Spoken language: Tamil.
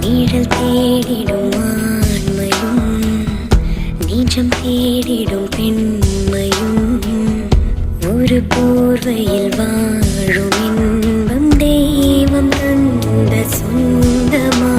நீழல் தேடிடும் ஆண்மையும் நீச்சம் தேடிடும் பெண்மையும் ஒரு போர்வையில் வாழும் இன்பம் தெய்வம் தந்த சொந்தமா